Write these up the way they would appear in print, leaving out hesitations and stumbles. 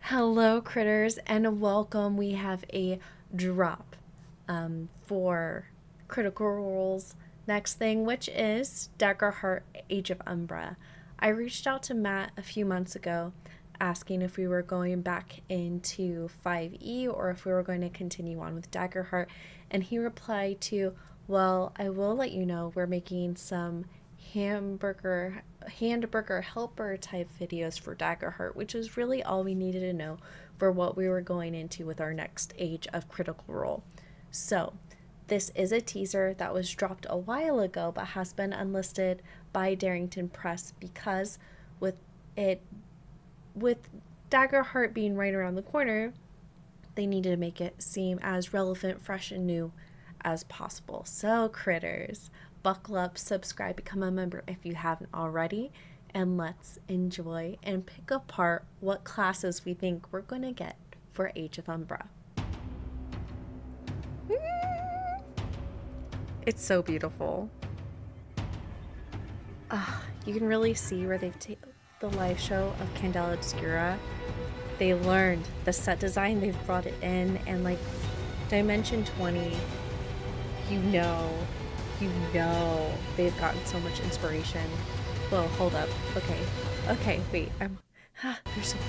Hello, critters, and welcome. We have a drop for Critical Role's next thing, which is Daggerheart Age of Umbra. I reached out to Matt a few months ago asking if we were going back into 5e or if we were going to continue on with Daggerheart, and he replied to, well, I will let you know we're making some hamburger helper type videos for Daggerheart, which is really all we needed to know for what we were going into with our next age of Critical Role. So, this is a teaser that was dropped a while ago but has been unlisted by Darrington Press because with it with Daggerheart being right around the corner, they needed to make it seem as relevant, fresh, and new as possible. So, critters, buckle up, subscribe, become a member if you haven't already, and let's enjoy and pick apart what classes we think we're going to get for Age of Umbra. It's so beautiful. You can really see where they've taken the live show of Candela Obscura. They learned the set design, they've brought it in, and like Dimension 20, you know they've gotten so much inspiration. Whoa, hold up. Okay, wait. There's so much.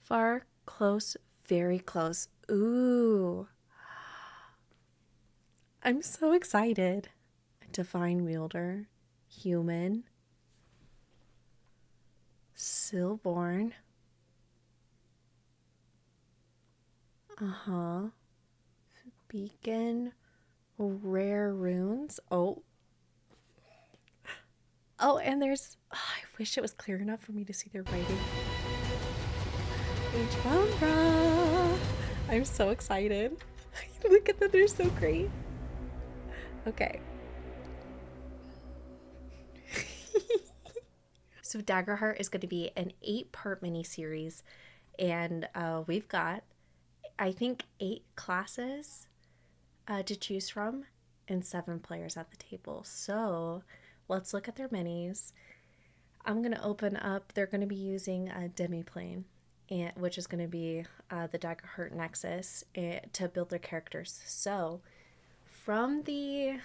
Far, close, very close. Ooh. I'm so excited. Divine Wielder, Human, Stillborn. Beacon, Rare Runes. Oh, and there's. Oh, I wish it was clear enough for me to see their writing. Age of Umbra. I'm so excited. Look at them, they're so great. Okay. So Daggerheart is going to be an 8-part miniseries, and we've got, I think, 8 classes to choose from and 7 players at the table. So let's look at their minis. I'm going to open up, they're going to be using a demiplane, which is going to be the Daggerheart Nexus to build their characters. So from the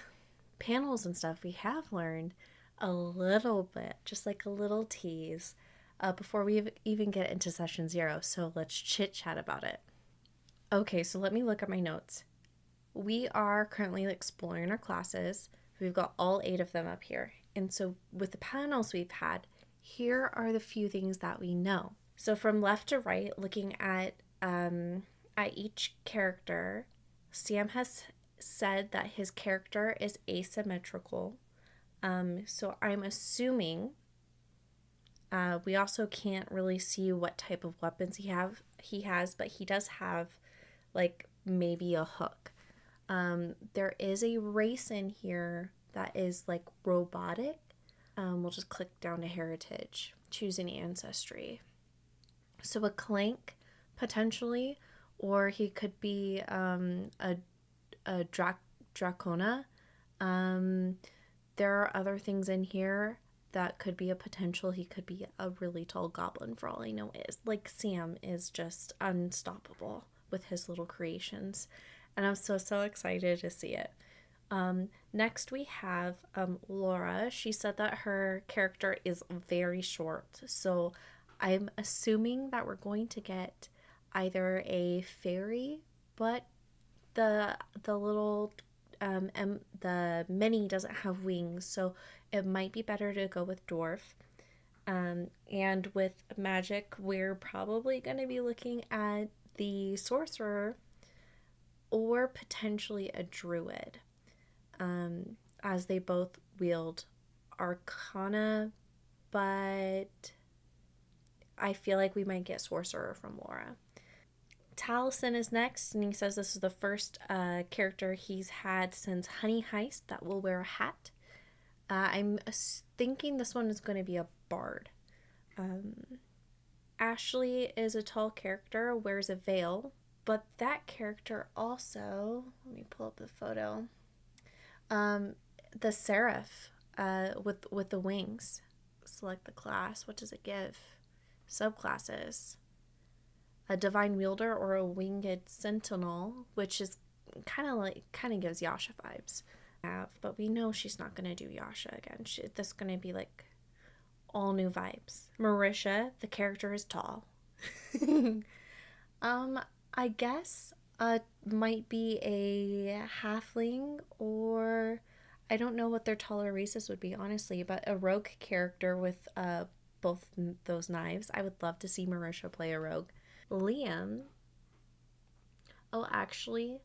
panels and stuff, we have learned a little bit, just like a little tease, before we even get into session 0. So let's chit chat about it. Okay, so let me look at my notes. We are currently exploring our classes. We've got all 8 of them up here. And so with the panels we've had, here are the few things that we know. So from left to right, looking at each character, Sam has said that his character is asymmetrical. So I'm assuming we also can't really see what type of weapons he has, but he does have like maybe a hook. There is a race in here that is like robotic. We'll just click down to heritage, choosing ancestry. So a clank potentially, or he could be a dracona. There are other things in here that could be a potential. He could be a really tall goblin for all I know. Is like Sam is just unstoppable with his little creations, and I'm so excited to see it. Next we have Laura. She said that her character is very short, so I'm assuming that we're going to get either a fairy, but the little the mini doesn't have wings, so it might be better to go with dwarf. And with magic, we're probably going to be looking at the sorcerer or potentially a druid, as they both wield arcana, but I feel like we might get sorcerer from Laura. Taliesin is next, and he says this is the first character he's had since Honey Heist that will wear a hat. I'm thinking this one is going to be a bard. Ashley is a tall character, wears a veil, but that character also, let me pull up the photo, the seraph with the wings. Select the class. What does it give? Subclasses. A divine wielder or a winged sentinel, which is kind of gives Yasha vibes. But we know she's not gonna do Yasha again. This is gonna be like all new vibes. Marisha, the character is tall. I guess might be a halfling, or I don't know what their taller races would be, honestly, but a rogue character with both those knives. I would love to see Marisha play a rogue. Liam. Oh, actually,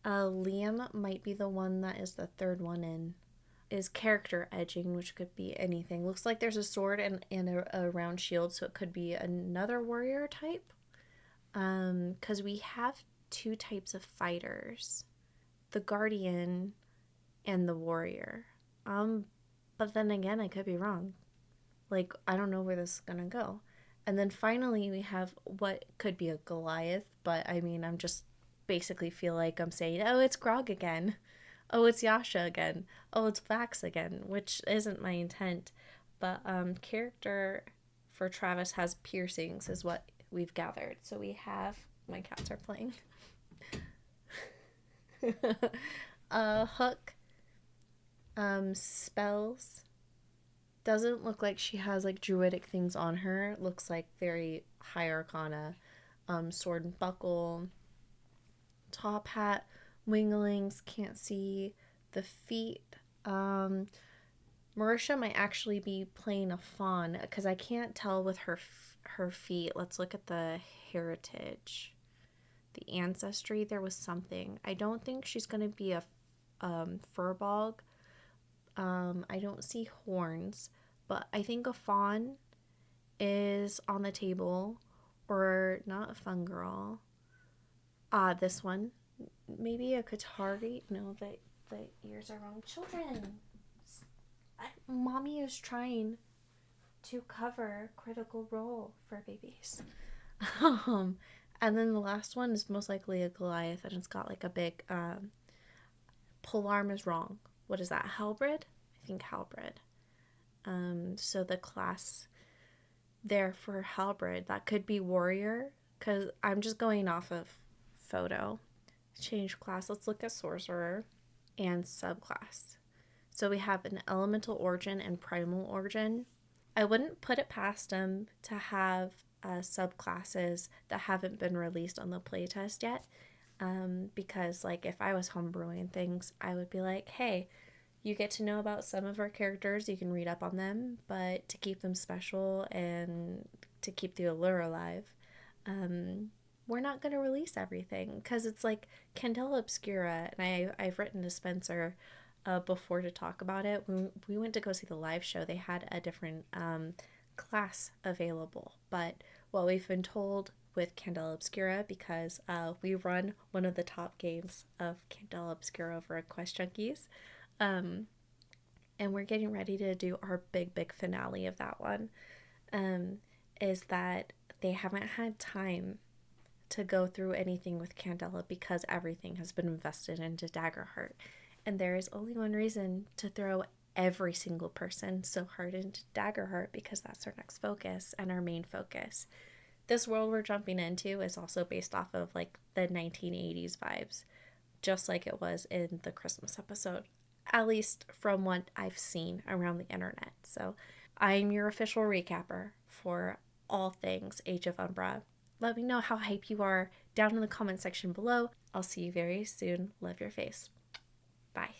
Liam might be the one that is the third one in. Is character edging, which could be anything. Looks like there's a sword and a round shield, so it could be another warrior type. Because we have two types of fighters, the guardian and the warrior. But then again, I could be wrong. Like, I don't know where this is gonna go. And then finally, we have what could be a Goliath, but I mean, I'm just basically feel like I'm saying, oh, it's Grog again. Oh, it's Yasha again. Oh, it's Vax again, which isn't my intent. But character for Travis has piercings, is what we've gathered. So we have, my cats are playing. Hook, spells. Doesn't look like she has like druidic things on her. Looks like very high arcana. Sword and buckle. Top hat. Winglings. Can't see the feet. Marisha might actually be playing a fawn because I can't tell with her feet. Let's look at the heritage, the ancestry. There was something. I don't think she's gonna be a furbog. I don't see horns, but I think a fawn is on the table, or not a fun girl. This one. Maybe a Qatari. No, the ears are wrong. Children! Mommy is trying to cover Critical Role for babies. And then the last one is most likely a Goliath, and it's got like a big polearm is wrong. What is that? Halberd? I think halberd. So the class there for halberd, that could be warrior, because I'm just going off of photo. Change class. Let's look at sorcerer and subclass. So we have an elemental origin and primal origin. I wouldn't put it past them to have subclasses that haven't been released on the playtest yet. Because like if I was homebrewing things, I would be like, hey, you get to know about some of our characters, you can read up on them, but to keep them special and to keep the allure alive, we're not going to release everything, because it's like Candela Obscura, and I've written to Spencer before to talk about it. When we went to go see the live show, they had a different class available, but what we've been told with Candela Obscura, because we run one of the top games of Candela Obscura over at Quest Junkies, and we're getting ready to do our big finale of that one, is that they haven't had time to go through anything with Candela because everything has been invested into Daggerheart. And there is only one reason to throw every single person so hard into Daggerheart, because that's our next focus and our main focus. This world we're jumping into is also based off of like the 1980s vibes, just like it was in the Christmas episode, at least from what I've seen around the internet. So I'm your official recapper for all things Age of Umbra. Let me know how hype you are down in the comment section below. I'll see you very soon. Love your face. Bye.